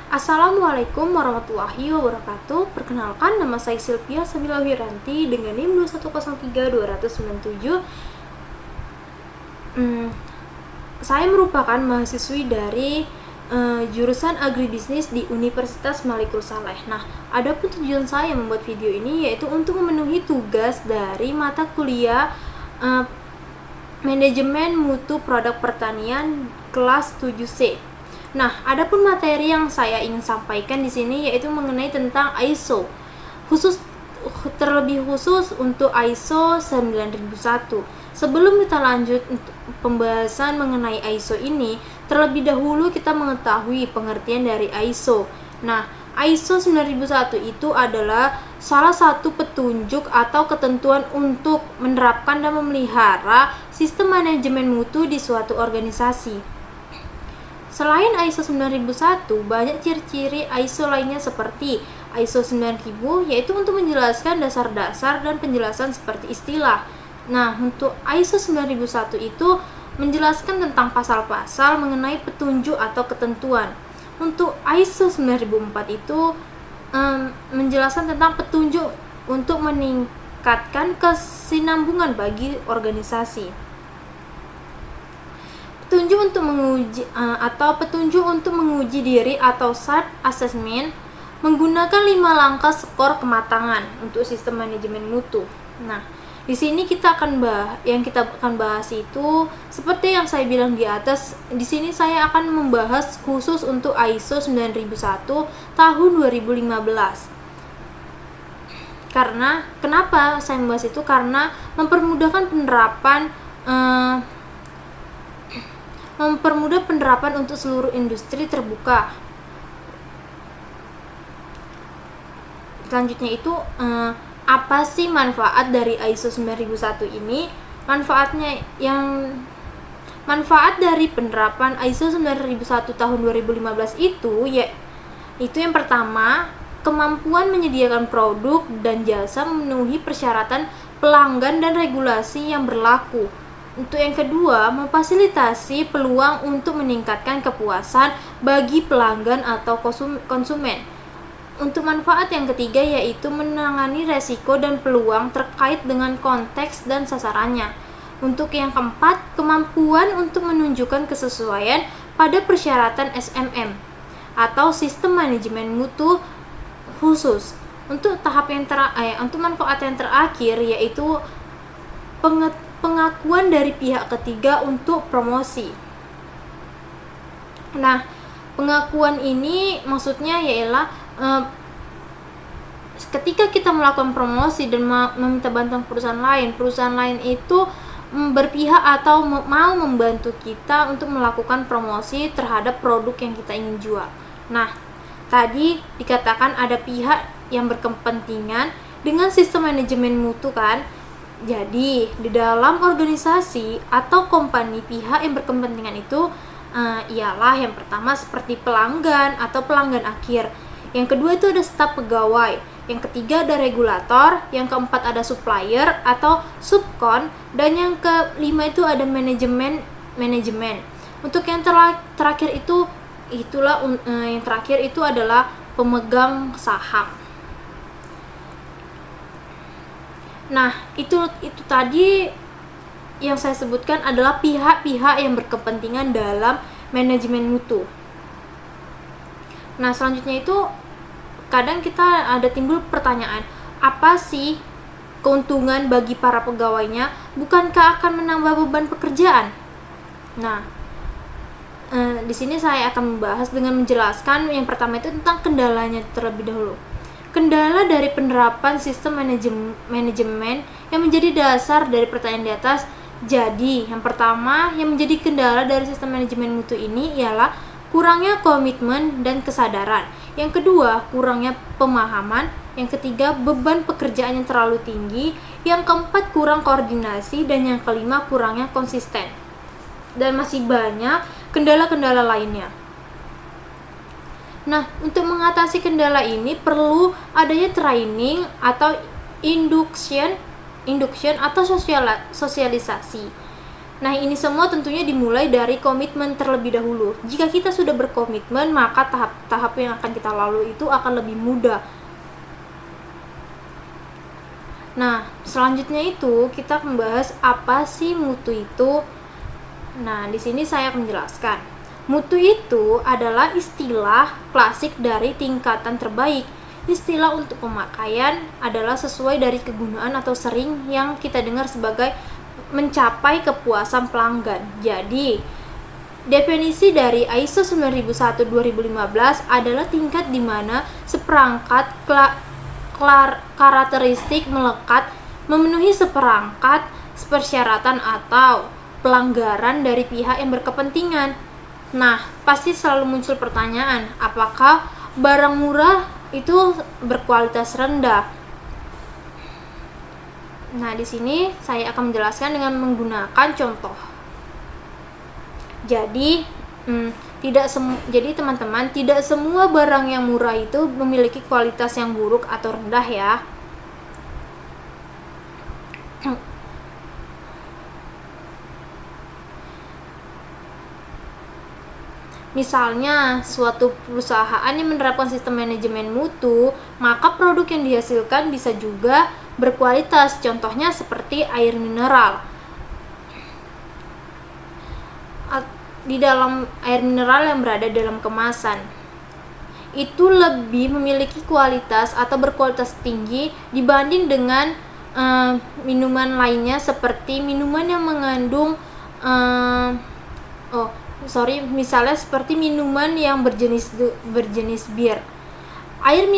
Assalamualaikum warahmatullahi wabarakatuh. Perkenalkan, nama saya Sylvia Sabila Wiranti dengan NIM 2103297. Saya merupakan mahasiswi dari jurusan agribisnis di Universitas Malikul Saleh. Nah, adapun tujuan saya membuat video ini yaitu untuk memenuhi tugas dari mata kuliah Manajemen Mutu Produk Pertanian kelas 7C. Nah, adapun materi yang saya ingin sampaikan di sini yaitu mengenai tentang ISO. Terlebih khusus untuk ISO 9001. Sebelum kita lanjut untuk pembahasan mengenai ISO ini, terlebih dahulu kita mengetahui pengertian dari ISO. Nah, ISO 9001 itu adalah salah satu petunjuk atau ketentuan untuk menerapkan dan memelihara sistem manajemen mutu di suatu organisasi. Selain ISO 9001, banyak ciri-ciri ISO lainnya seperti ISO 9000, yaitu untuk menjelaskan dasar-dasar dan penjelasan seperti istilah. Nah, untuk ISO 9001 itu menjelaskan tentang pasal-pasal mengenai petunjuk atau ketentuan. Untuk ISO 9004 itu menjelaskan tentang petunjuk untuk meningkatkan kesinambungan bagi organisasi. Petunjuk untuk menguji diri atau self assessment menggunakan 5 langkah skor kematangan untuk sistem manajemen mutu. Nah, di sini kita akan bahas itu seperti yang saya bilang di atas. Di sini saya akan membahas khusus untuk ISO 9001 tahun 2015. Karena kenapa saya membahas itu? Karena mempermudah penerapan untuk seluruh industri terbuka. Selanjutnya itu apa sih manfaat dari ISO 9001 ini? Manfaat dari penerapan ISO 9001 tahun 2015 itu yang pertama, kemampuan menyediakan produk dan jasa memenuhi persyaratan pelanggan dan regulasi yang berlaku. Untuk yang kedua, memfasilitasi peluang untuk meningkatkan kepuasan bagi pelanggan atau konsumen. Untuk manfaat yang ketiga yaitu menangani resiko dan peluang terkait dengan konteks dan sasarannya. Untuk yang keempat, kemampuan untuk menunjukkan kesesuaian pada persyaratan SMM atau sistem manajemen mutu khusus. Untuk untuk manfaat yang terakhir yaitu pengakuan dari pihak ketiga untuk promosi. Nah, pengakuan ini maksudnya ialah ketika kita melakukan promosi dan meminta bantuan perusahaan lain itu berpihak atau mau membantu kita untuk melakukan promosi terhadap produk yang kita ingin jual. Nah, tadi dikatakan ada pihak yang berkepentingan dengan sistem manajemen mutu kan. Jadi, di dalam organisasi atau kompani, pihak yang berkepentingan itu ialah yang pertama seperti pelanggan atau pelanggan akhir. Yang kedua itu ada staf pegawai. Yang ketiga ada regulator. Yang keempat ada supplier atau subkon. Dan yang kelima itu ada manajemen. Untuk yang terakhir itu adalah pemegang saham. Nah, itu tadi yang saya sebutkan adalah pihak-pihak yang berkepentingan dalam manajemen mutu. Nah, selanjutnya itu kadang kita ada timbul pertanyaan, apa sih keuntungan bagi para pegawainya? Bukankah akan menambah beban pekerjaan? Nah, di sini saya akan membahas dengan menjelaskan yang pertama itu tentang kendalanya terlebih dahulu. Kendala dari penerapan sistem manajemen yang menjadi dasar dari pertanyaan di atas. Jadi, yang pertama yang menjadi kendala dari sistem manajemen mutu ini ialah kurangnya komitmen dan kesadaran. Yang kedua, kurangnya pemahaman. Yang ketiga, beban pekerjaan yang terlalu tinggi. Yang keempat, kurang koordinasi. Dan yang kelima, kurangnya konsisten. Dan masih banyak kendala-kendala lainnya. Nah, untuk mengatasi kendala ini perlu adanya training atau induction atau sosialisasi. Nah, ini semua tentunya dimulai dari komitmen terlebih dahulu. Jika kita sudah berkomitmen, maka tahap-tahap yang akan kita lalui itu akan lebih mudah. Nah, selanjutnya itu kita membahas apa sih mutu itu. Nah, di sini saya akan menjelaskan. Mutu itu adalah istilah klasik dari tingkatan terbaik. Istilah untuk pemakaian adalah sesuai dari kegunaan atau sering yang kita dengar sebagai mencapai kepuasan pelanggan. Jadi, definisi dari ISO 9001-2015 adalah tingkat di mana seperangkat karakteristik melekat memenuhi seperangkat persyaratan atau pelanggaran dari pihak yang berkepentingan. Nah, pasti selalu muncul pertanyaan, apakah barang murah itu berkualitas rendah? Nah, di sini saya akan menjelaskan dengan menggunakan contoh. Jadi, jadi teman-teman, tidak semua barang yang murah itu memiliki kualitas yang buruk atau rendah ya. Misalnya, suatu perusahaan yang menerapkan sistem manajemen mutu, maka produk yang dihasilkan bisa juga berkualitas. Contohnya seperti air mineral. Di dalam air mineral yang berada dalam kemasan, itu lebih memiliki kualitas atau berkualitas tinggi dibanding dengan minuman lainnya seperti minuman yang mengandung misalnya seperti minuman yang berjenis bir. Air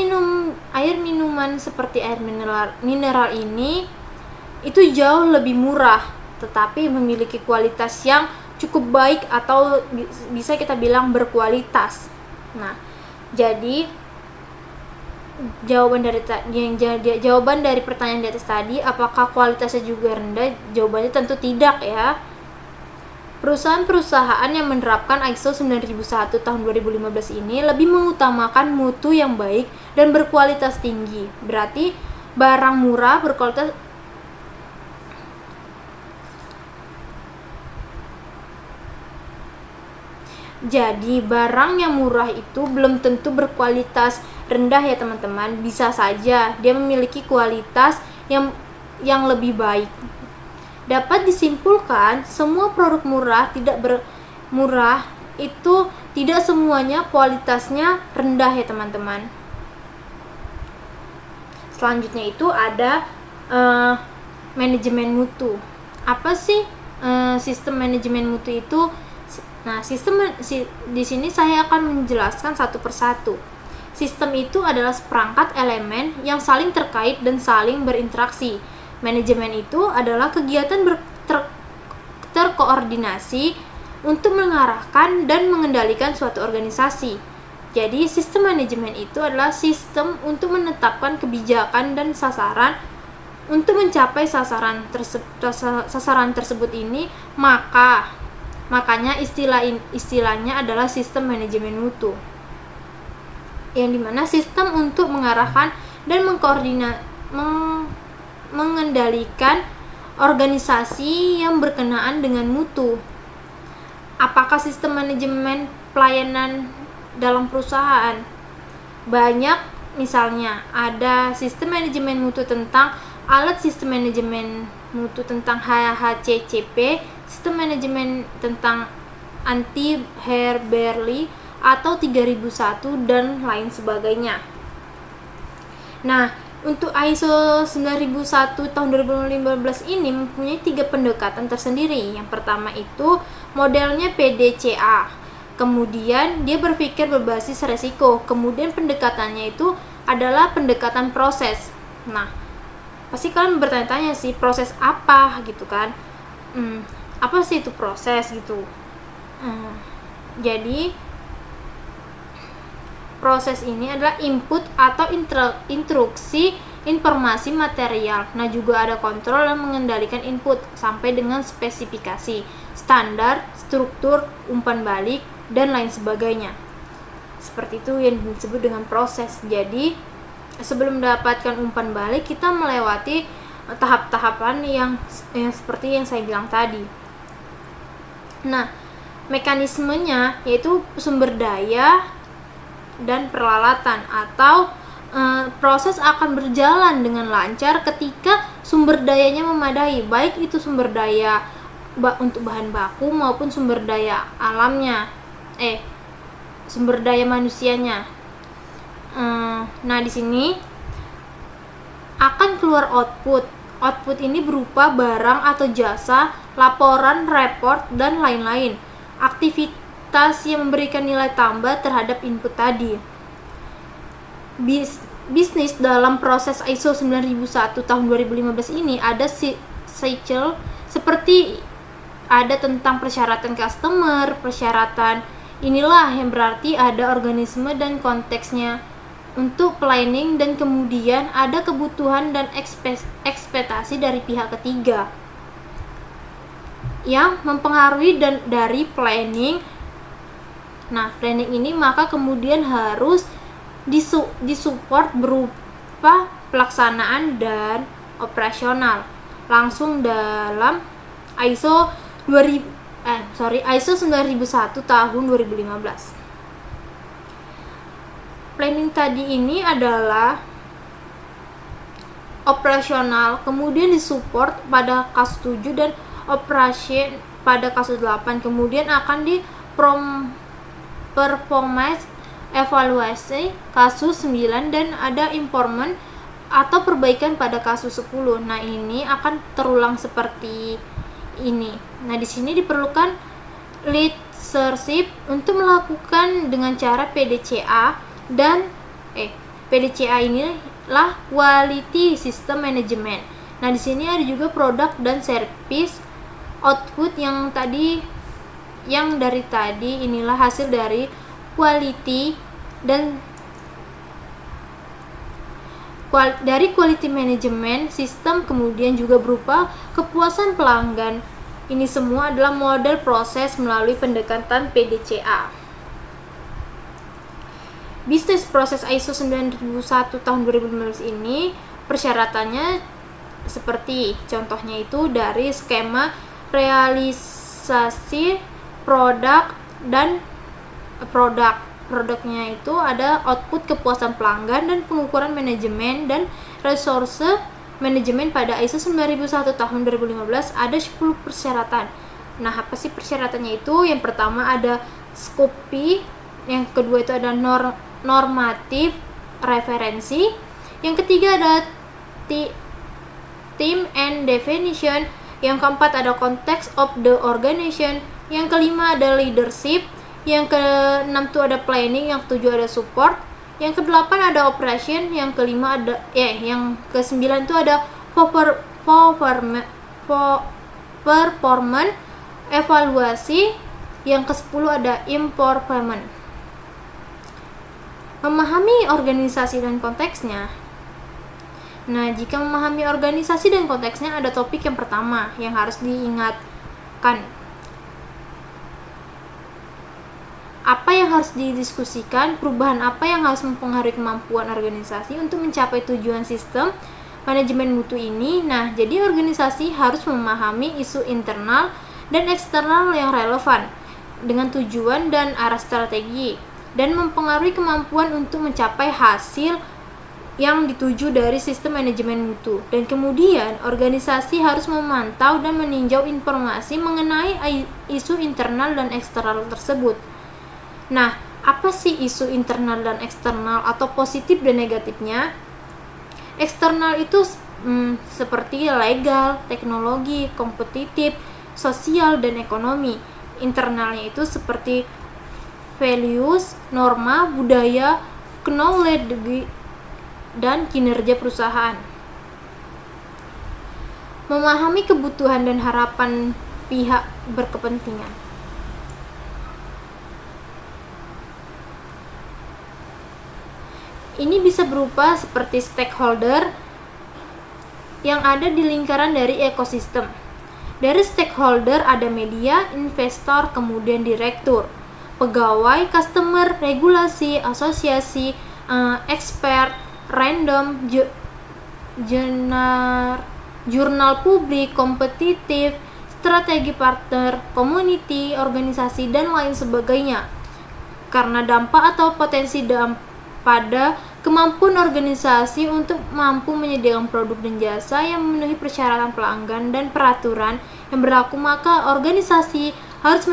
minuman seperti air mineral ini itu jauh lebih murah, tetapi memiliki kualitas yang cukup baik atau bisa kita bilang berkualitas. Nah, jadi jawaban dari pertanyaan di atas tadi, apakah kualitasnya juga rendah? Jawabannya tentu tidak ya. Perusahaan-perusahaan yang menerapkan ISO 9001 tahun 2015 ini lebih mengutamakan mutu yang baik dan berkualitas tinggi. Berarti barang murah berkualitas Jadi barang yang murah itu belum tentu berkualitas rendah ya teman-teman. Bisa saja dia memiliki kualitas yang lebih baik. Dapat disimpulkan, semua produk murah itu tidak semuanya kualitasnya rendah ya teman-teman. Selanjutnya itu ada manajemen mutu. Apa sih sistem manajemen mutu itu? Nah, di sini saya akan menjelaskan satu persatu. Sistem itu adalah seperangkat elemen yang saling terkait dan saling berinteraksi. Manajemen itu adalah kegiatan terkoordinasi untuk mengarahkan dan mengendalikan suatu organisasi. Jadi, sistem manajemen itu adalah sistem untuk menetapkan kebijakan dan sasaran. Untuk mencapai sasaran tersebut ini, makanya istilahnya adalah sistem manajemen mutu, yang dimana sistem untuk mengarahkan dan mengendalikan organisasi yang berkenaan dengan mutu. Apakah sistem manajemen pelayanan dalam perusahaan? Banyak, misalnya ada sistem manajemen mutu tentang alat, sistem manajemen mutu tentang HACCP, sistem manajemen tentang anti-hair barley atau 3001 dan lain sebagainya. Nah, untuk ISO 9001 tahun 2015 ini mempunyai 3 pendekatan tersendiri. Yang pertama itu modelnya PDCA. Kemudian dia berpikir berbasis resiko. Kemudian pendekatannya itu adalah pendekatan proses. Nah, pasti kalian bertanya-tanya sih, proses apa gitu kan? Apa sih itu proses gitu? Jadi proses ini adalah input atau instruksi informasi material. Nah, juga ada kontrol dan mengendalikan input sampai dengan spesifikasi, standar, struktur, umpan balik, dan lain sebagainya. Seperti itu yang disebut dengan proses. Jadi, sebelum mendapatkan umpan balik, kita melewati tahap-tahapan yang seperti yang saya bilang tadi. Nah, mekanismenya yaitu sumber daya dan peralatan atau proses akan berjalan dengan lancar ketika sumber dayanya memadai, baik itu sumber daya untuk bahan baku maupun sumber daya alamnya, sumber daya manusianya. Nah, di sini akan keluar output. Output ini berupa barang atau jasa, laporan, report, dan lain-lain. Aktivitas yang memberikan nilai tambah terhadap input tadi. Bisnis dalam proses ISO 9001 tahun 2015 ini ada cycle seperti ada tentang persyaratan customer, persyaratan inilah yang berarti ada organisme dan konteksnya untuk planning, dan kemudian ada kebutuhan dan ekspektasi dari pihak ketiga yang mempengaruhi dari planning. Nah, planning ini maka kemudian harus disupport berupa pelaksanaan dan operasional langsung dalam ISO 9001 tahun 2015. Planning tadi ini adalah operasional, kemudian disupport pada kasus 7 dan operation pada kasus 8, kemudian akan performance evaluasi kasus 9 dan ada improvement atau perbaikan pada kasus 10. Nah, ini akan terulang seperti ini. Nah, di sini diperlukan leadership untuk melakukan dengan cara PDCA dan PDCA inilah quality system management. Nah, di sini ada juga product dan service output yang dari tadi inilah hasil dari quality dan dari quality management system, kemudian juga berupa kepuasan pelanggan. Ini semua adalah model proses melalui pendekatan PDCA. Bisnis proses ISO 9001 tahun 2015 ini persyaratannya seperti contohnya itu dari skema realisasi produknya itu ada output kepuasan pelanggan dan pengukuran manajemen dan resource manajemen pada ISO 9001 tahun 2015 ada 10 persyaratan. Nah, apa sih persyaratannya itu? Yang pertama ada skopi, yang kedua itu ada normatif referensi, yang ketiga ada team and definition, yang keempat ada context of the organization, yang kelima ada leadership, yang keenam itu ada planning, yang ketujuh ada support, yang kedelapan ada operation, yang kelima ada yang kesembilan itu ada performance evaluasi, yang ke-10 ada improvement. Memahami organisasi dan konteksnya. Nah, jika memahami organisasi dan konteksnya, ada topik yang pertama yang harus diingatkan. Apa yang harus didiskusikan, perubahan apa yang harus mempengaruhi kemampuan organisasi untuk mencapai tujuan sistem manajemen mutu ini. Nah, jadi organisasi harus memahami isu internal dan eksternal yang relevan dengan tujuan dan arah strategi, dan mempengaruhi kemampuan untuk mencapai hasil yang dituju dari sistem manajemen mutu. Dan kemudian organisasi harus memantau dan meninjau informasi mengenai isu internal dan eksternal tersebut. Nah, apa sih isu internal dan eksternal atau positif dan negatifnya? Eksternal itu seperti legal, teknologi, kompetitif, sosial, dan ekonomi. Internalnya itu seperti values, norma, budaya, knowledge, dan kinerja perusahaan. Memahami kebutuhan dan harapan pihak berkepentingan. Ini bisa berupa seperti stakeholder yang ada di lingkaran dari ekosistem. Dari stakeholder ada media, investor, kemudian direktur, pegawai, customer, regulasi, asosiasi, expert, random, jurnal publik, kompetitif, strategi partner, community, organisasi, dan lain sebagainya. Karena dampak atau potensi pada kemampuan organisasi untuk mampu menyediakan produk dan jasa yang memenuhi persyaratan pelanggan dan peraturan yang berlaku, maka organisasi harus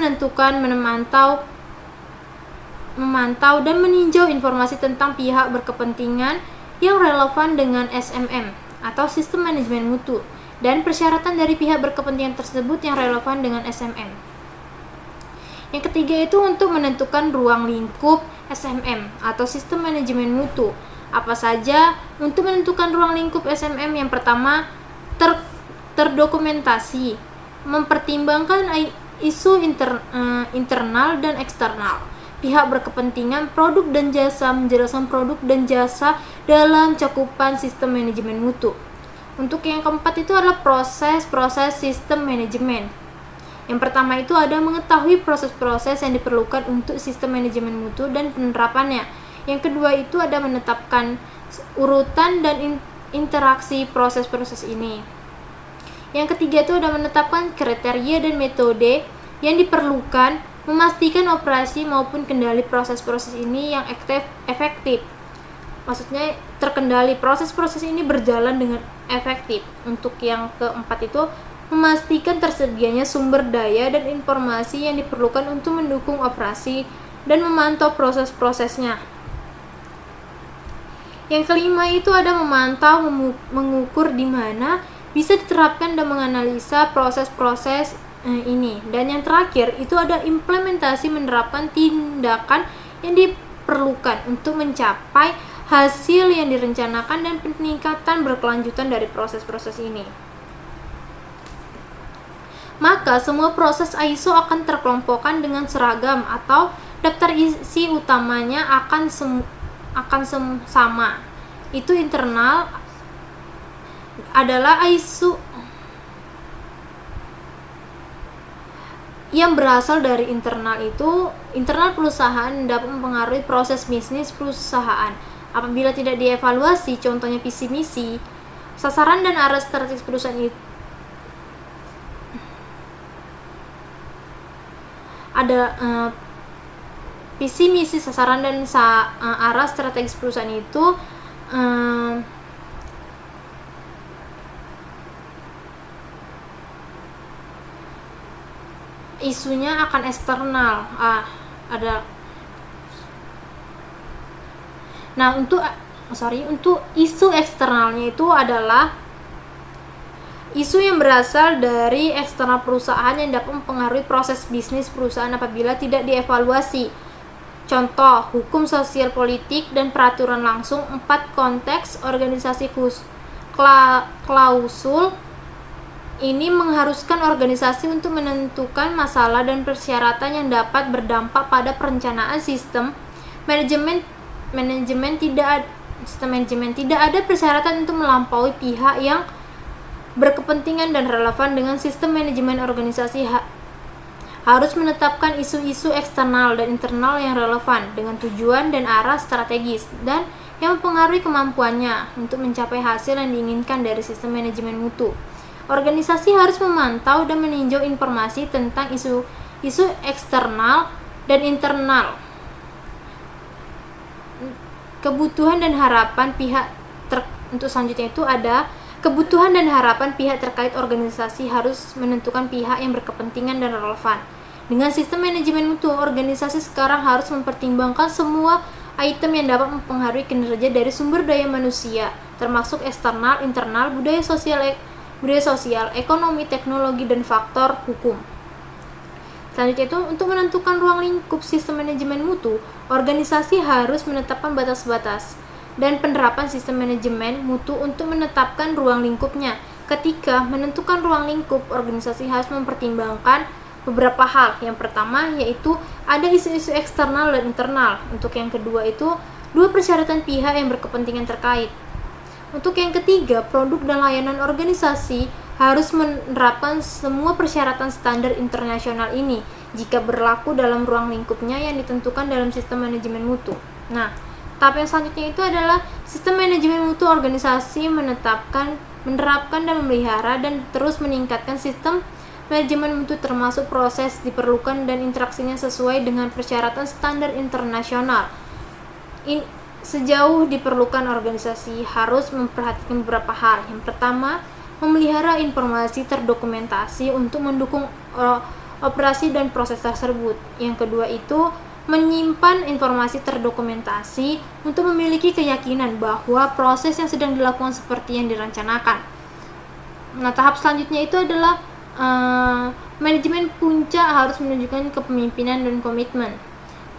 memantau dan meninjau informasi tentang pihak berkepentingan yang relevan dengan SMM atau sistem manajemen mutu, dan persyaratan dari pihak berkepentingan tersebut yang relevan dengan SMM. Yang ketiga itu untuk menentukan ruang lingkup SMM atau sistem manajemen mutu. Apa saja untuk menentukan ruang lingkup SMM? Yang pertama, terdokumentasi, mempertimbangkan isu internal dan eksternal. Pihak berkepentingan produk dan jasa menjelaskan produk dan jasa dalam cakupan sistem manajemen mutu. Untuk yang keempat itu adalah proses sistem manajemen. Yang pertama itu ada mengetahui proses-proses yang diperlukan untuk sistem manajemen mutu dan penerapannya. Yang kedua itu ada menetapkan urutan dan interaksi proses-proses ini. Yang ketiga itu ada menetapkan kriteria dan metode yang diperlukan, memastikan operasi maupun kendali proses-proses ini yang efektif. Maksudnya terkendali, proses-proses ini berjalan dengan efektif. Untuk yang keempat itu memastikan tersedianya sumber daya dan informasi yang diperlukan untuk mendukung operasi dan memantau proses-prosesnya. Yang kelima itu ada memantau, mengukur di mana bisa diterapkan dan menganalisa proses-proses ini. Dan yang terakhir itu ada implementasi, menerapkan tindakan yang diperlukan untuk mencapai hasil yang direncanakan dan peningkatan berkelanjutan dari proses-proses ini. Maka semua proses ISO akan terkelompokkan dengan seragam atau daftar isi utamanya akan sama. Itu internal adalah ISO yang berasal dari internal perusahaan dapat mempengaruhi proses bisnis perusahaan. Apabila tidak dievaluasi, contohnya visi misi, sasaran dan arah strategis perusahaan itu ada visi misi, sasaran dan arah strategis perusahaan itu isunya akan eksternal. Untuk isu eksternalnya itu adalah isu yang berasal dari eksternal perusahaan yang dapat mempengaruhi proses bisnis perusahaan apabila tidak dievaluasi. Contoh, hukum sosial politik dan peraturan langsung. 4 konteks organisasi klausul ini mengharuskan organisasi untuk menentukan masalah dan persyaratan yang dapat berdampak pada perencanaan sistem manajemen. Tidak ada persyaratan untuk melampaui pihak yang berkepentingan dan relevan dengan sistem manajemen organisasi harus menetapkan isu-isu eksternal dan internal yang relevan dengan tujuan dan arah strategis dan yang mempengaruhi kemampuannya untuk mencapai hasil yang diinginkan dari sistem manajemen mutu. Organisasi harus memantau dan meninjau informasi tentang isu eksternal dan internal. Kebutuhan dan harapan pihak untuk selanjutnya itu ada kebutuhan dan harapan pihak terkait organisasi harus menentukan pihak yang berkepentingan dan relevan. Dengan sistem manajemen mutu, organisasi sekarang harus mempertimbangkan semua item yang dapat mempengaruhi kinerja dari sumber daya manusia, termasuk eksternal, internal, budaya sosial, ekonomi, teknologi, dan faktor hukum. Selanjutnya itu untuk menentukan ruang lingkup sistem manajemen mutu, organisasi harus menetapkan batas-batas dan penerapan sistem manajemen mutu untuk menetapkan ruang lingkupnya. Ketika menentukan ruang lingkup, organisasi harus mempertimbangkan beberapa hal. Yang pertama yaitu ada isu-isu eksternal dan internal. Untuk yang kedua itu 2 persyaratan pihak yang berkepentingan terkait. Untuk yang ketiga, produk dan layanan organisasi harus menerapkan semua persyaratan standar internasional ini jika berlaku dalam ruang lingkupnya yang ditentukan dalam sistem manajemen mutu. Nah, tahap yang selanjutnya itu adalah sistem manajemen mutu organisasi menerapkan dan memelihara dan terus meningkatkan sistem Manajemen mutu termasuk proses diperlukan dan interaksinya sesuai dengan persyaratan standar internasional. Sejauh diperlukan, organisasi harus memperhatikan beberapa hal. Yang pertama, memelihara informasi terdokumentasi untuk mendukung operasi dan proses tersebut. Yang kedua itu menyimpan informasi terdokumentasi untuk memiliki keyakinan bahwa proses yang sedang dilakukan seperti yang direncanakan. Nah, tahap selanjutnya itu adalah manajemen puncak harus menunjukkan kepemimpinan dan komitmen.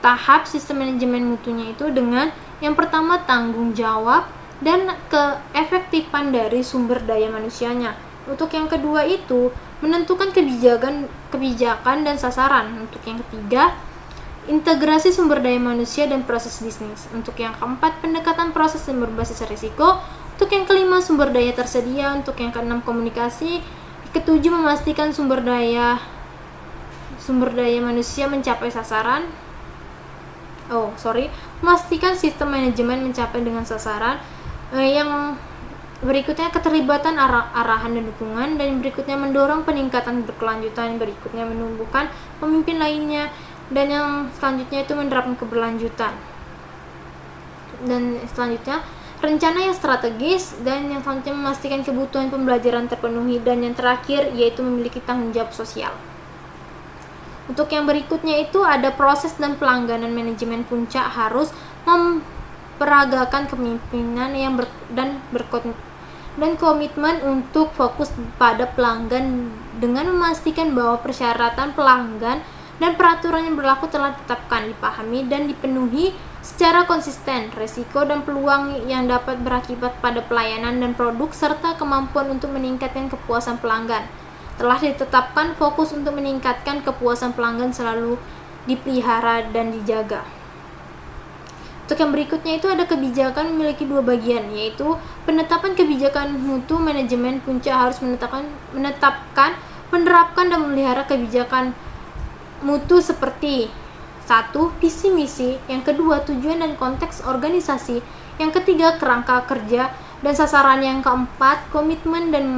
Tahap sistem manajemen mutunya itu dengan yang pertama tanggung jawab dan keefektifan dari sumber daya manusianya. Untuk yang kedua itu menentukan kebijakan dan sasaran. Untuk yang ketiga, integrasi sumber daya manusia dan proses bisnis. Untuk yang keempat, pendekatan proses yang berbasis risiko. Untuk yang kelima, sumber daya tersedia. Untuk yang keenam, komunikasi. Ketujuh, memastikan sumber daya manusia mencapai sasaran. Memastikan sistem manajemen mencapai dengan sasaran. Yang berikutnya keterlibatan arahan dan dukungan, dan berikutnya mendorong peningkatan berkelanjutan, berikutnya menumbuhkan pemimpin lainnya, dan yang selanjutnya itu menerapkan keberlanjutan, dan selanjutnya rencana yang strategis, dan yang selanjutnya memastikan kebutuhan pembelajaran terpenuhi, dan yang terakhir yaitu memiliki tanggung jawab sosial. Untuk yang berikutnya itu ada proses dan pelangganan. Manajemen puncak harus memperagakan kepemimpinan dan komitmen untuk fokus pada pelanggan dengan memastikan bahwa persyaratan pelanggan dan peraturan yang berlaku telah ditetapkan, dipahami, dan dipenuhi secara konsisten. Risiko dan peluang yang dapat berakibat pada pelayanan dan produk serta kemampuan untuk meningkatkan kepuasan pelanggan telah ditetapkan. Fokus untuk meningkatkan kepuasan pelanggan selalu dipelihara dan dijaga. Untuk yang berikutnya itu ada kebijakan memiliki dua bagian, yaitu penetapan kebijakan mutu. Manajemen puncak harus menetapkan, menerapkan, dan memelihara kebijakan mutu seperti 1. Visi misi, yang kedua tujuan dan konteks organisasi, yang ketiga kerangka kerja dan sasaran, yang keempat komitmen dan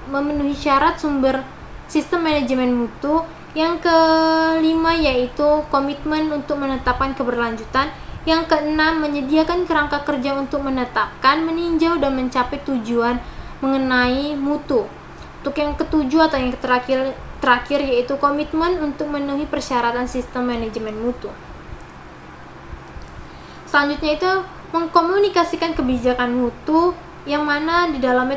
memenuhi syarat sumber sistem manajemen mutu, yang kelima yaitu komitmen untuk menetapkan keberlanjutan, yang keenam menyediakan kerangka kerja untuk menetapkan, meninjau, dan mencapai tujuan mengenai mutu. Untuk yang ketujuh atau yang terakhir yaitu komitmen untuk memenuhi persyaratan sistem manajemen mutu. Selanjutnya itu mengkomunikasikan kebijakan mutu, yang mana di dalamnya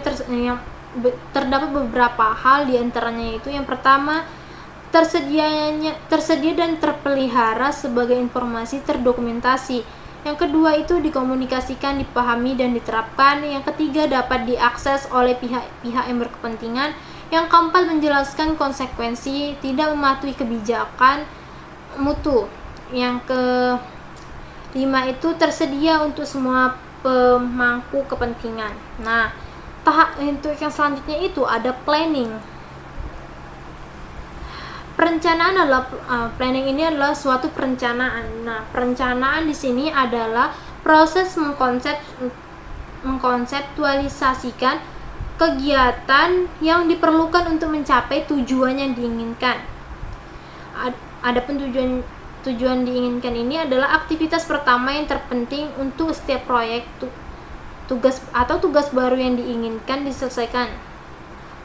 terdapat beberapa hal, diantaranya itu yang pertama tersedia dan terpelihara sebagai informasi terdokumentasi. Yang kedua itu dikomunikasikan, dipahami, dan diterapkan. Yang ketiga dapat diakses oleh pihak-pihak yang berkepentingan. Yang keempat menjelaskan konsekuensi tidak mematuhi kebijakan mutu. Yang kelima itu tersedia untuk semua pemangku kepentingan. Nah, untuk yang selanjutnya itu ada planning. Perencanaan planning ini adalah suatu perencanaan. Nah, perencanaan di sini adalah proses mengkonseptualisasikan kegiatan yang diperlukan untuk mencapai tujuan yang diinginkan. Adapun tujuan diinginkan ini adalah aktivitas pertama yang terpenting untuk setiap proyek tugas baru yang diinginkan diselesaikan.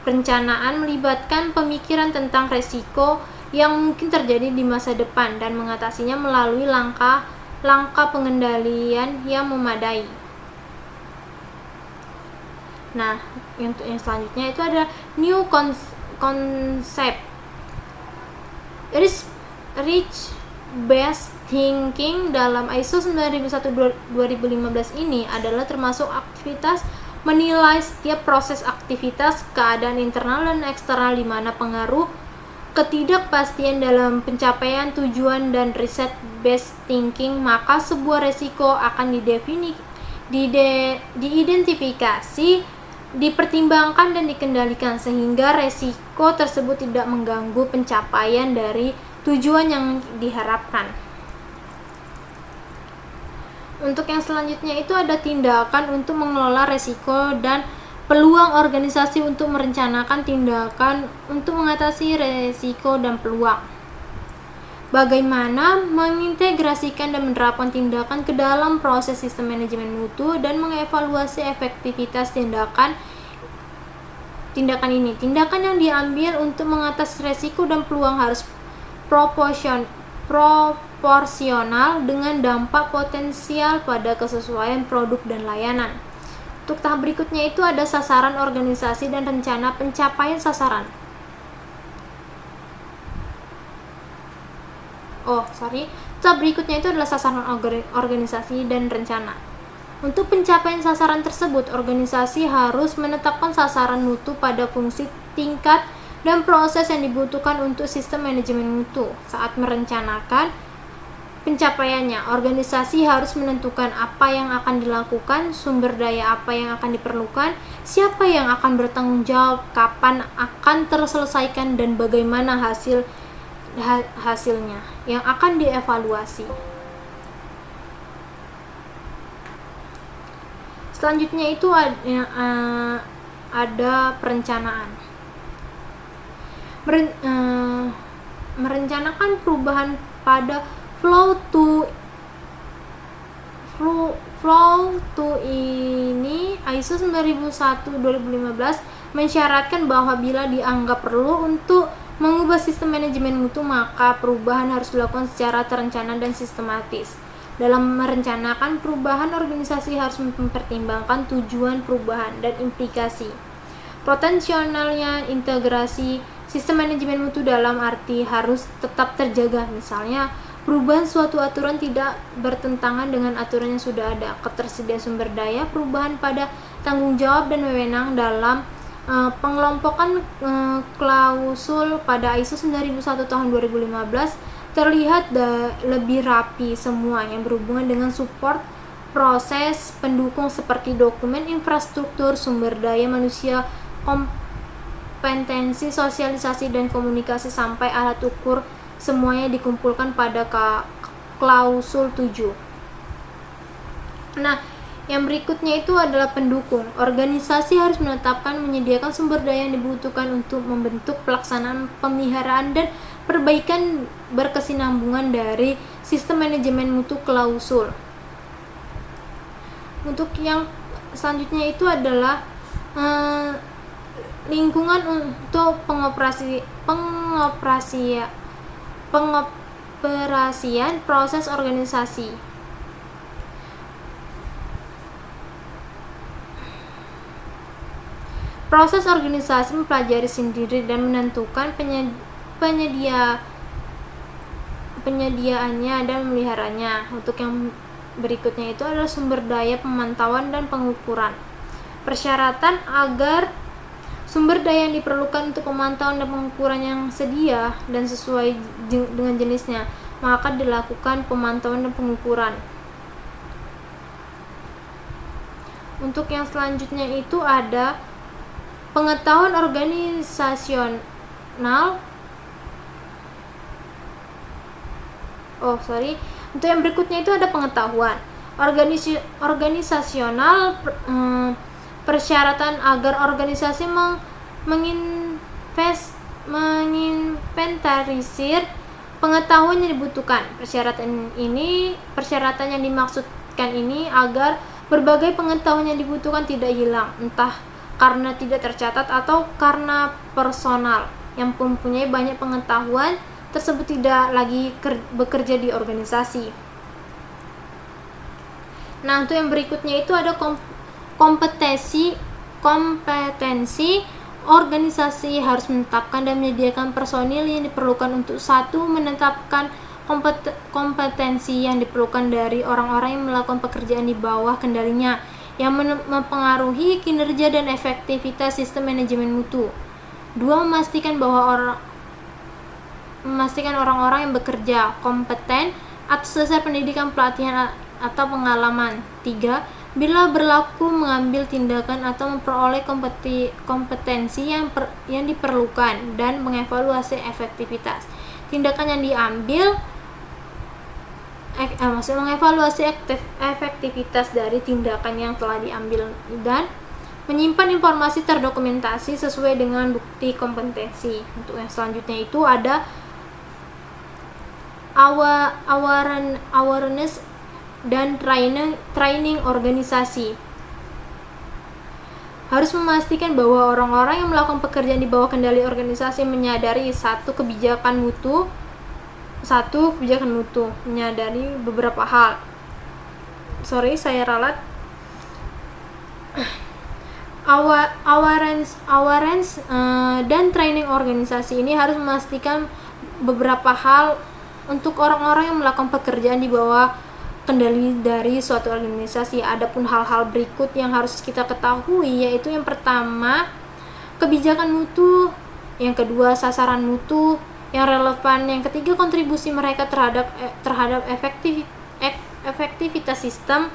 Perencanaan melibatkan pemikiran tentang resiko yang mungkin terjadi di masa depan dan mengatasinya melalui langkah pengendalian yang memadai. Nah, yang selanjutnya itu ada new concept. Rich based thinking dalam ISO 9001/2015 ini adalah termasuk aktivitas menilai setiap proses aktivitas, keadaan internal dan eksternal di mana pengaruh ketidakpastian dalam pencapaian tujuan dan riset based thinking, maka sebuah resiko akan diidentifikasi, dipertimbangkan, dan dikendalikan sehingga resiko tersebut tidak mengganggu pencapaian dari tujuan yang diharapkan. Untuk yang selanjutnya itu ada tindakan untuk mengelola resiko dan Peluang organisasi untuk merencanakan tindakan untuk mengatasi resiko dan peluang. Bagaimana mengintegrasikan dan menerapkan tindakan ke dalam proses sistem manajemen mutu dan mengevaluasi efektivitas tindakan ini. Tindakan yang diambil untuk mengatasi resiko dan peluang harus proporsional dengan dampak potensial pada kesesuaian produk dan layanan. Untuk tahap berikutnya itu ada sasaran organisasi dan rencana pencapaian sasaran. Tahap berikutnya itu adalah sasaran organisasi dan rencana. Untuk pencapaian sasaran tersebut, organisasi harus menetapkan sasaran mutu pada fungsi, tingkat, dan proses yang dibutuhkan untuk sistem manajemen mutu. Saat merencanakan pencapaiannya, organisasi harus menentukan apa yang akan dilakukan, sumber daya apa yang akan diperlukan, siapa yang akan bertanggung jawab, kapan akan terselesaikan, dan bagaimana hasilnya yang akan dievaluasi. Selanjutnya itu ada perencanaan. Merencanakan perubahan pada flow to ini ISO 9001/2015 mensyaratkan bahwa bila dianggap perlu untuk mengubah sistem manajemen mutu, maka perubahan harus dilakukan secara terencana dan sistematis. Dalam merencanakan perubahan, organisasi harus mempertimbangkan tujuan perubahan dan implikasi potensialnya. Integrasi sistem manajemen mutu dalam arti harus tetap terjaga, misalnya perubahan suatu aturan tidak bertentangan dengan aturan yang sudah ada, ketersediaan sumber daya, perubahan pada tanggung jawab dan wewenang dalam pengelompokan klausul pada ISO 9001 tahun 2015 terlihat lebih rapi semua yang berhubungan dengan support proses pendukung seperti dokumen, infrastruktur, sumber daya manusia, kompetensi, sosialisasi, dan komunikasi sampai alat ukur, semuanya dikumpulkan pada klausul 7. Nah, yang berikutnya itu adalah pendukung. Organisasi harus menetapkan menyediakan sumber daya yang dibutuhkan untuk membentuk pelaksanaan, pemeliharaan, dan perbaikan berkesinambungan dari sistem manajemen mutu klausul. Untuk yang selanjutnya itu adalah lingkungan untuk pengoperasian proses organisasi. Proses organisasi mempelajari sendiri dan menentukan penyediaannya dan memeliharanya. Untuk yang berikutnya itu adalah sumber daya, pemantauan, dan pengukuran. Persyaratan agar sumber daya yang diperlukan untuk pemantauan dan pengukuran yang sedia dan sesuai dengan jenisnya, maka dilakukan pemantauan dan pengukuran. Untuk yang selanjutnya itu ada pengetahuan organisasional. Untuk yang berikutnya itu ada pengetahuan organisasional. Persyaratan agar organisasi menginventarisir pengetahuan yang dibutuhkan. Persyaratan yang dimaksudkan ini agar berbagai pengetahuan yang dibutuhkan tidak hilang, entah karena tidak tercatat atau karena personal yang mempunyai banyak pengetahuan tersebut tidak lagi bekerja di organisasi. Nah, untuk yang berikutnya itu ada kompetensi. Organisasi harus menetapkan dan menyediakan personil yang diperlukan untuk menetapkan kompetensi yang diperlukan dari orang-orang yang melakukan pekerjaan di bawah kendalinya yang mempengaruhi kinerja dan efektivitas sistem manajemen mutu. 2. Memastikan orang-orang yang bekerja kompeten atas dasar pendidikan, pelatihan, atau pengalaman. 3. Bila berlaku mengambil tindakan atau memperoleh kompetensi yang diperlukan dan mengevaluasi efektivitas tindakan yang diambil, mengevaluasi efektivitas dari tindakan yang telah diambil dan menyimpan informasi terdokumentasi sesuai dengan bukti kompetensi. Untuk yang selanjutnya itu ada awareness dan training organisasi. Harus memastikan bahwa orang-orang yang melakukan pekerjaan di bawah kendali organisasi menyadari kebijakan mutu, menyadari beberapa hal. Saya ralat. Awareness dan training organisasi ini harus memastikan beberapa hal untuk orang-orang yang melakukan pekerjaan di bawah kendali dari suatu organisasi. Adapun hal-hal berikut yang harus kita ketahui, yaitu yang pertama, kebijakan mutu, yang kedua, sasaran mutu yang relevan, yang ketiga, kontribusi mereka terhadap efektivitas sistem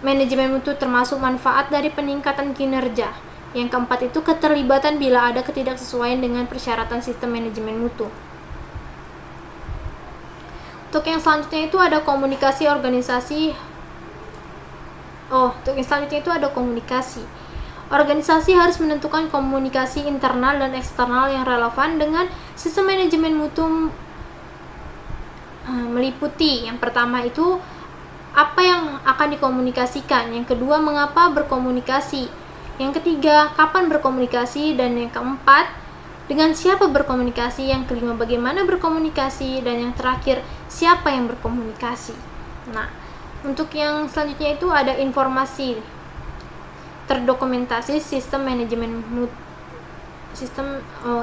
manajemen mutu termasuk manfaat dari peningkatan kinerja. Yang keempat itu keterlibatan bila ada ketidaksesuaian dengan persyaratan sistem manajemen mutu. Untuk yang selanjutnya itu ada komunikasi organisasi. Untuk yang selanjutnya itu ada komunikasi. Organisasi harus menentukan komunikasi internal dan eksternal yang relevan dengan sistem manajemen mutu, meliputi yang pertama itu apa yang akan dikomunikasikan, yang kedua mengapa berkomunikasi, yang ketiga kapan berkomunikasi, dan yang keempat dengan siapa berkomunikasi, yang kelima bagaimana berkomunikasi, dan yang terakhir siapa yang berkomunikasi. Nah, untuk yang selanjutnya itu ada informasi terdokumentasi sistem manajemen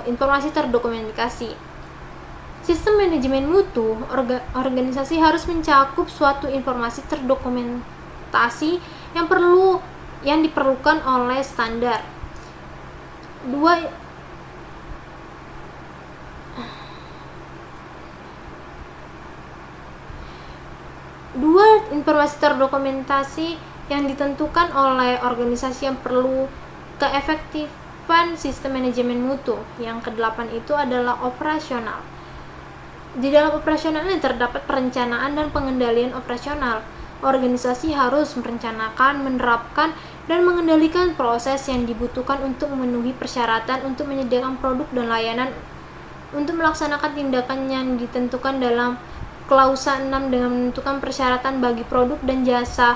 informasi terdokumentasi. Sistem manajemen mutu, organisasi harus mencakup suatu informasi terdokumentasi yang diperlukan oleh standar. Dua informasi terdokumentasi yang ditentukan oleh organisasi yang perlu keefektifan sistem manajemen mutu. Yang kedelapan itu adalah operasional. Di dalam operasional ini terdapat perencanaan dan pengendalian operasional. Organisasi harus merencanakan, menerapkan, dan mengendalikan proses yang dibutuhkan untuk memenuhi persyaratan untuk menyediakan produk dan layanan, untuk melaksanakan tindakan yang ditentukan dalam klausa 6 dengan menentukan persyaratan bagi produk dan jasa,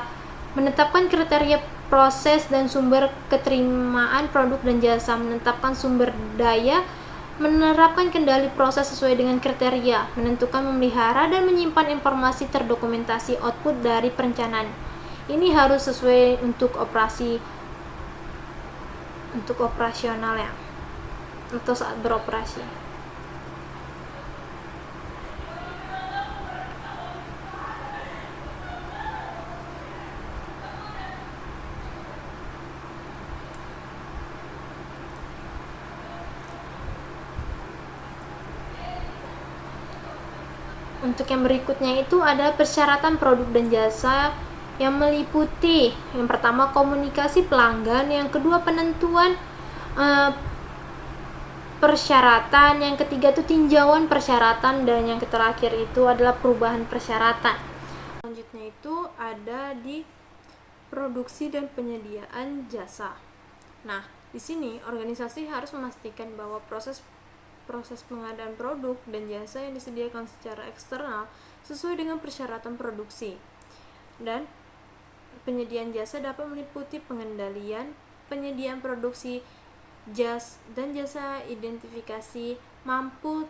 menetapkan kriteria proses dan sumber keterimaan produk dan jasa, menetapkan sumber daya, menerapkan kendali proses sesuai dengan kriteria, menentukan, memelihara, dan menyimpan informasi terdokumentasi output dari perencanaan. Ini harus sesuai untuk operasional ya, atau saat beroperasi. Untuk yang berikutnya itu ada persyaratan produk dan jasa yang meliputi yang pertama komunikasi pelanggan, yang kedua penentuan persyaratan, yang ketiga itu tinjauan persyaratan, dan yang terakhir itu adalah perubahan persyaratan. Selanjutnya itu ada di produksi dan penyediaan jasa. Nah, di sini organisasi harus memastikan bahwa proses pengadaan produk dan jasa yang disediakan secara eksternal sesuai dengan persyaratan produksi. Dan penyediaan jasa dapat meliputi pengendalian, penyediaan produksi, dan jasa identifikasi, mampu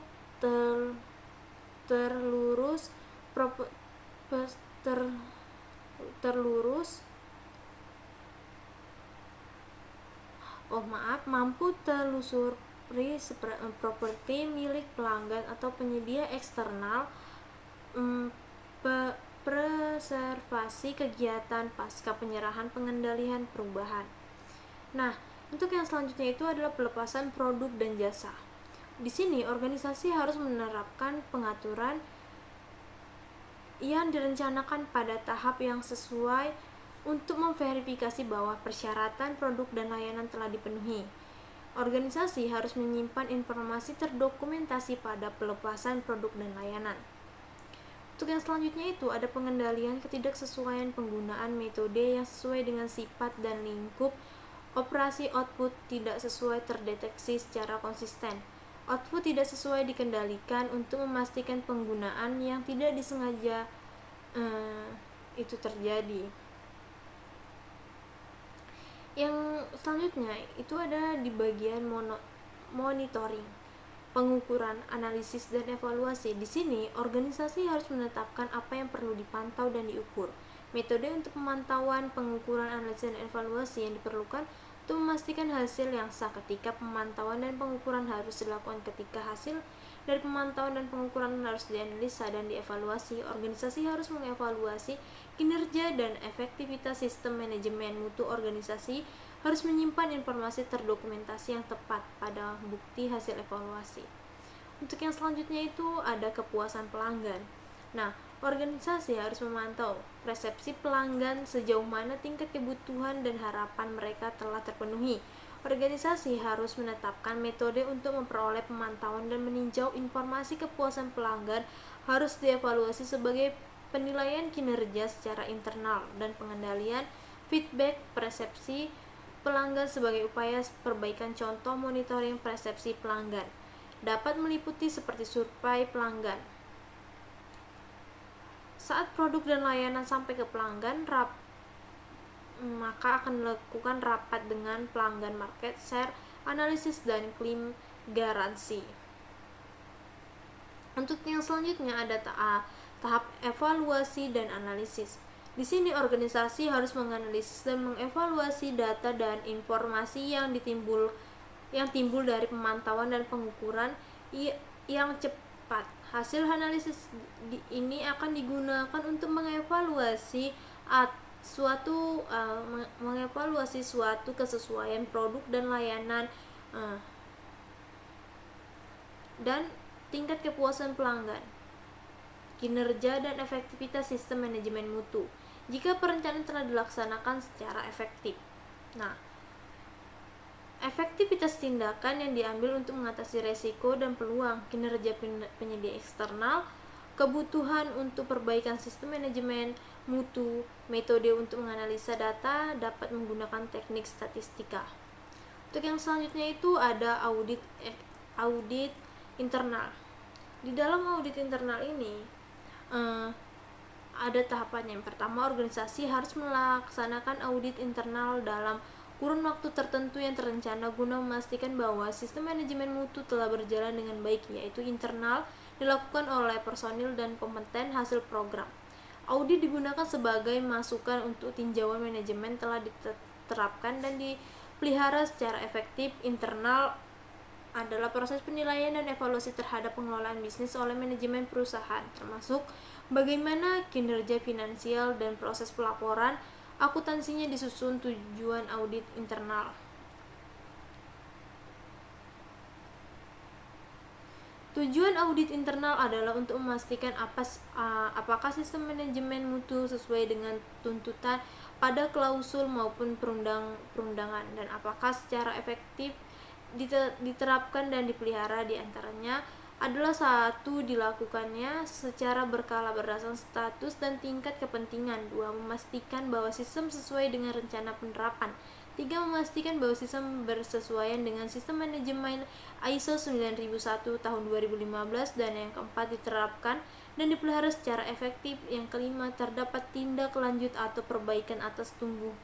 mampu telusuri properti milik pelanggan atau penyedia eksternal, preservasi kegiatan pasca penyerahan, pengendalian perubahan. Nah, untuk yang selanjutnya itu adalah pelepasan produk dan jasa. Di sini organisasi harus menerapkan pengaturan yang direncanakan pada tahap yang sesuai untuk memverifikasi bahwa persyaratan produk dan layanan telah dipenuhi. Organisasi harus menyimpan informasi terdokumentasi pada pelepasan produk dan layanan. Untuk yang selanjutnya itu ada pengendalian ketidaksesuaian penggunaan metode yang sesuai dengan sifat dan lingkup Operasi output tidak sesuai terdeteksi secara konsisten. Output tidak sesuai dikendalikan untuk memastikan penggunaan yang tidak disengaja itu terjadi. Yang selanjutnya itu ada di bagian monitoring, pengukuran, analisis, dan evaluasi. Di sini, organisasi harus menetapkan apa yang perlu dipantau dan diukur. Metode untuk pemantauan, pengukuran, analisis, dan evaluasi yang diperlukan untuk memastikan hasil yang sah. Ketika pemantauan dan pengukuran harus dilakukan, ketika hasil dari pemantauan dan pengukuran harus dianalisa dan dievaluasi, organisasi harus mengevaluasi kinerja dan efektivitas sistem manajemen mutu. Organisasi harus menyimpan informasi terdokumentasi yang tepat pada bukti hasil evaluasi. Untuk yang selanjutnya itu ada kepuasan pelanggan. Nah, organisasi harus memantau persepsi pelanggan, sejauh mana tingkat kebutuhan dan harapan mereka telah terpenuhi. Organisasi harus menetapkan metode untuk memperoleh pemantauan dan meninjau informasi kepuasan pelanggan, harus dievaluasi sebagai penilaian kinerja secara internal dan pengendalian feedback persepsi pelanggan sebagai upaya perbaikan. Contoh monitoring persepsi pelanggan dapat meliputi seperti survei pelanggan saat produk dan layanan sampai ke pelanggan, maka akan dilakukan rapat dengan pelanggan, market share, analisis, dan klaim garansi. Untuk yang selanjutnya ada tahap evaluasi dan analisis. Di sini organisasi harus menganalisis dan mengevaluasi data dan informasi yang timbul dari pemantauan dan pengukuran yang cepat. Hasil analisis ini akan digunakan untuk mengevaluasi suatu kesesuaian produk dan layanan dan tingkat kepuasan pelanggan, kinerja dan efektivitas sistem manajemen mutu jika perencanaan telah dilaksanakan secara efektif. Nah, efektivitas tindakan yang diambil untuk mengatasi resiko dan peluang, kinerja penyedia eksternal, kebutuhan untuk perbaikan sistem manajemen mutu, metode untuk menganalisa data, dapat menggunakan teknik statistika. Untuk yang selanjutnya itu ada audit internal. Di dalam audit internal ini ada tahapannya. Yang pertama, organisasi harus melaksanakan audit internal dalam kurun waktu tertentu yang terencana guna memastikan bahwa sistem manajemen mutu telah berjalan dengan baik, yaitu internal dilakukan oleh personil dan kompeten hasil program. Audit digunakan sebagai masukan untuk tinjauan manajemen telah diterapkan dan dipelihara secara efektif. Internal adalah proses penilaian dan evaluasi terhadap pengelolaan bisnis oleh manajemen perusahaan, termasuk bagaimana kinerja finansial dan proses pelaporan akuntansinya disusun. Tujuan audit internal. Tujuan audit internal adalah untuk memastikan apakah sistem manajemen mutu sesuai dengan tuntutan pada klausul maupun perundangan dan apakah secara efektif diterapkan dan dipelihara. Di antaranya adalah: 1. Dilakukannya secara berkala berdasarkan status dan tingkat kepentingan. 2. Memastikan bahwa sistem sesuai dengan rencana penerapan. 3. Memastikan bahwa sistem bersesuaian dengan sistem manajemen ISO 9001 tahun 2015. Dan yang keempat, diterapkan dan dipelihara secara efektif. Yang kelima, terdapat tindak lanjut atau perbaikan atas tumbuhan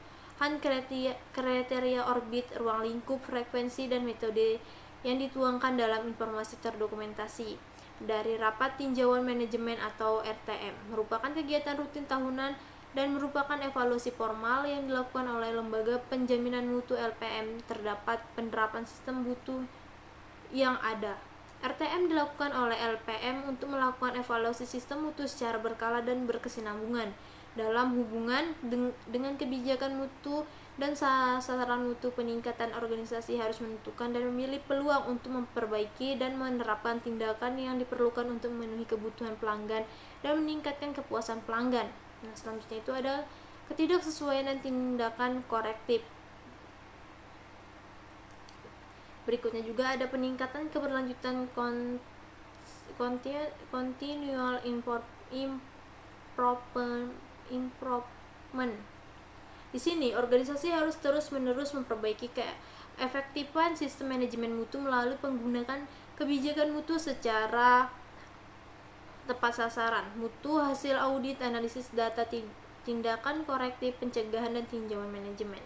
kriteria orbit, ruang lingkup, frekuensi, dan metode yang dituangkan dalam informasi terdokumentasi dari rapat tinjauan manajemen atau RTM, merupakan kegiatan rutin tahunan dan merupakan evaluasi formal yang dilakukan oleh lembaga penjaminan mutu LPM terdapat penerapan sistem mutu yang ada. RTM dilakukan oleh LPM untuk melakukan evaluasi sistem mutu secara berkala dan berkesinambungan dalam hubungan dengan kebijakan mutu dan sasaran mutu. Peningkatan organisasi harus menentukan dan memilih peluang untuk memperbaiki dan menerapkan tindakan yang diperlukan untuk memenuhi kebutuhan pelanggan dan meningkatkan kepuasan pelanggan. Nah, selanjutnya itu ada ketidaksesuaian dan tindakan korektif. Berikutnya juga ada peningkatan keberlanjutan continual improvement. Di sini organisasi harus terus-menerus memperbaiki keefektifan sistem manajemen mutu melalui penggunaan kebijakan mutu secara tepat sasaran, mutu hasil audit, analisis data, tindakan korektif, pencegahan dan tinjauan manajemen.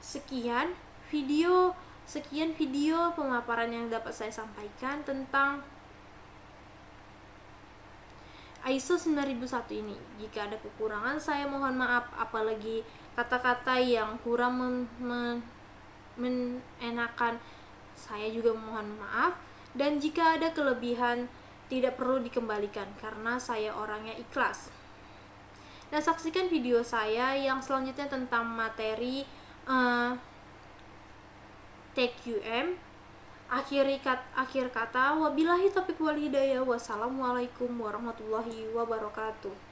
Sekian video pemaparan yang dapat saya sampaikan tentang ISO 9001 ini. Jika ada kekurangan, saya mohon maaf, apalagi kata-kata yang kurang menenakan, saya juga mohon maaf. Dan jika ada kelebihan, tidak perlu dikembalikan karena saya orangnya ikhlas. Dan saksikan video saya yang selanjutnya tentang materi TQM. Akhir kata, wabillahi taufiq wal hidayah. Wassalamualaikum warahmatullahi wabarakatuh.